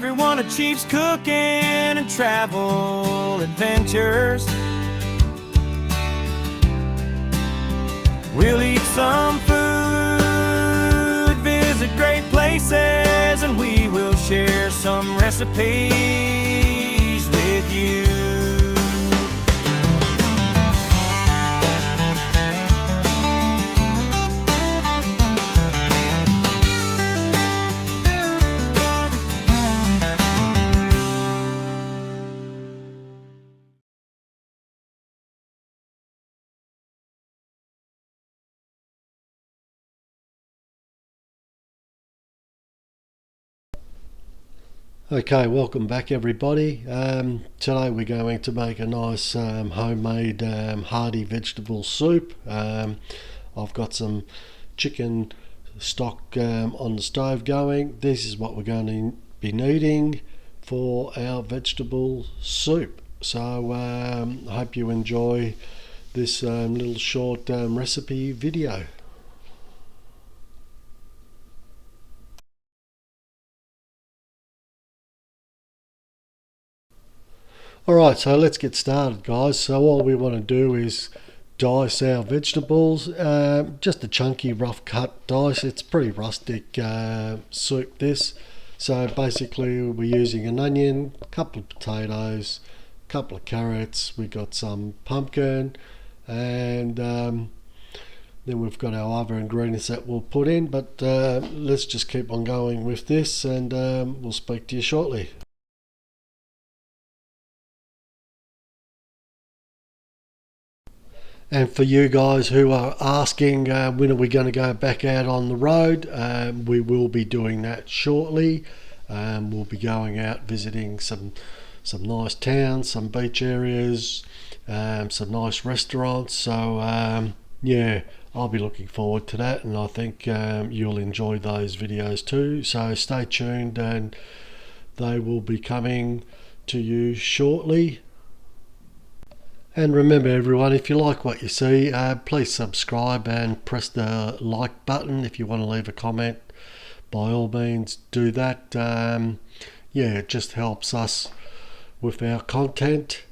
everyone achieves cooking and travel adventures. We'll eat some food, visit great places, and we will share some recipes with you. Okay, welcome back everybody. Today we're going to make a nice homemade hearty vegetable soup. I've got some chicken stock on the stove going. This is what we're going to be needing for our vegetable soup. So I hope you enjoy this little short recipe video. Alright, so let's get started guys. So all we want to do is dice our vegetables, just a chunky rough cut dice. It's pretty rustic soup this. So basically we're using an onion, a couple of potatoes, a couple of carrots, we got some pumpkin, and then we've got our other ingredients that we'll put in, but let's just keep on going with this, and we'll speak to you shortly. And for you guys who are asking when are we going to go back out on the road, we will be doing that shortly. We'll be going out visiting some nice towns, some beach areas, some nice restaurants. So yeah, I'll be looking forward to that, and I think you'll enjoy those videos too. So stay tuned, and they will be coming to you shortly. And remember everyone, if you like what you see, please subscribe and press the like button. If you want to leave a comment, by all means do that. Yeah, it just helps us with our content.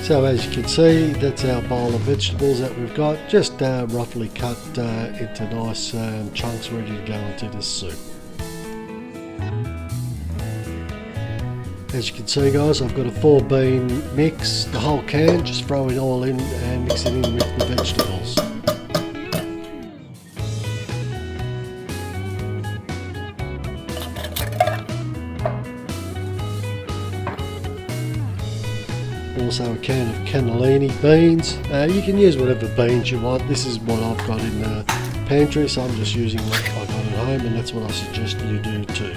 So as you can see, that's our bowl of vegetables that we've got, just roughly cut into nice chunks ready to go into this soup. As you can see guys, I've got a 4-bean mix, the whole can, just throw it all in and mix it in with the vegetables. Also a can of cannellini beans. You can use whatever beans you want. This is what I've got in the pantry, so I'm just using what I got at home, and that's what I suggest you do too.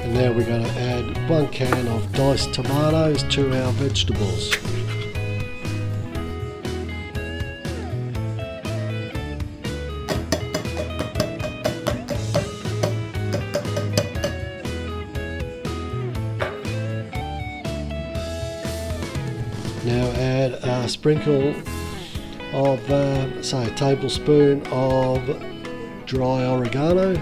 And now we're going to add 1 can of diced tomatoes to our vegetables. Now add a sprinkle of, say, a tablespoon of dry oregano.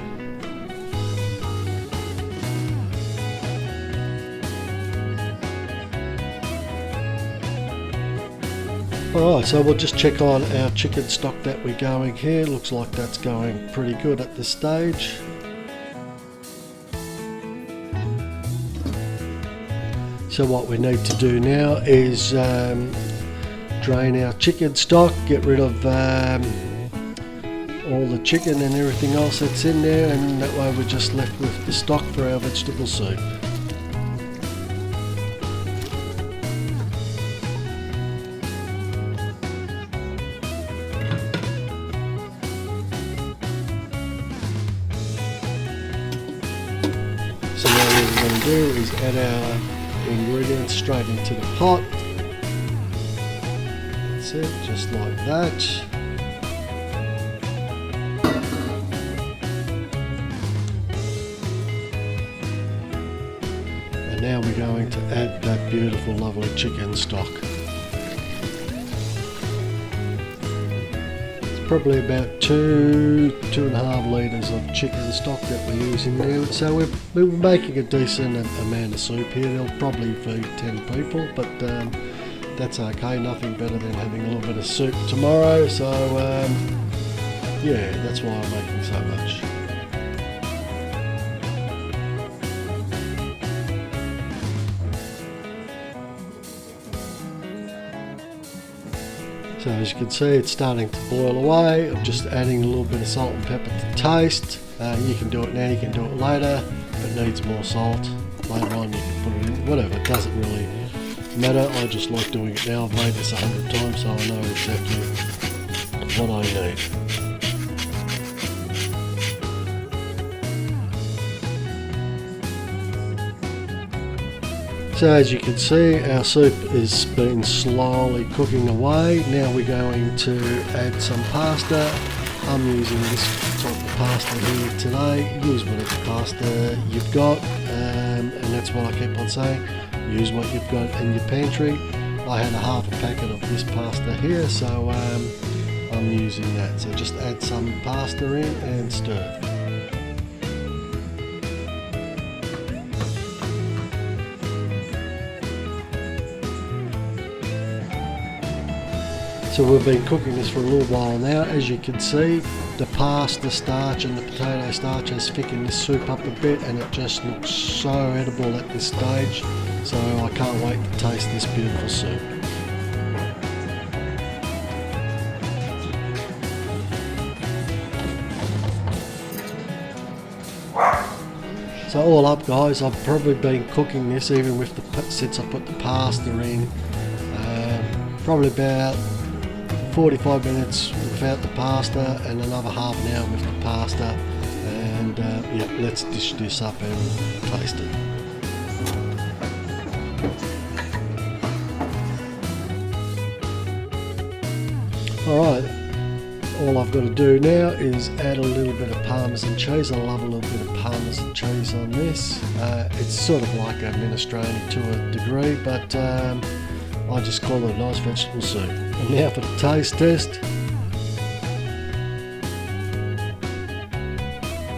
Alright, so we'll just check on our chicken stock that we're going here. Looks like that's going pretty good at this stage. So what we need to do now is drain our chicken stock, get rid of all the chicken and everything else that's in there, and that way we're just left with the stock for our vegetable soup. So now what we're going to do is add our ingredients straight into the pot. That's it, just like that. And now we're going to add that beautiful, lovely chicken stock. It's probably about 2.5 litres of chicken stock that we're using now. So we're making a decent amount of soup here. They'll probably feed 10 people, but that's okay. Nothing better than having a little bit of soup tomorrow. So yeah, that's why I'm making so much. So as you can see, it's starting to boil away. I'm just adding a little bit of salt and pepper to taste. You can do it now, you can do it later. If it needs more salt, later on you can put it in, whatever, it doesn't really matter. I just like doing it now. I've made this 100 times, so I know exactly what I need. So as you can see, our soup has been slowly cooking away. Now we're going to add some pasta. I'm using this type of pasta here today. Use whatever pasta you've got, and that's what I keep on saying. Use what you've got in your pantry. I had a half a packet of this pasta here, so I'm using that. So just add some pasta in and stir. So we've been cooking this for a little while now. As you can see, the pasta starch and the potato starch has thickened this soup up a bit, and it just looks so edible at this stage. So I can't wait to taste this beautiful soup. So all up guys, I've probably been cooking this even with since I put the pasta in, probably about 45 minutes without the pasta and another half an hour with the pasta, and yeah, let's dish this up and taste it. Alright, all I've got to do now is add a little bit of Parmesan cheese. I love a little bit of Parmesan cheese on this. It's sort of like a minestrone to a degree, but I just call it a nice vegetable soup. And now for the taste test.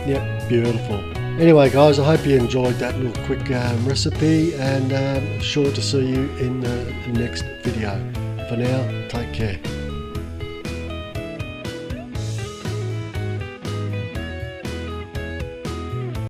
Yep, beautiful. Anyway guys, I hope you enjoyed that little quick recipe, and sure to see you in the next video. For now, take care.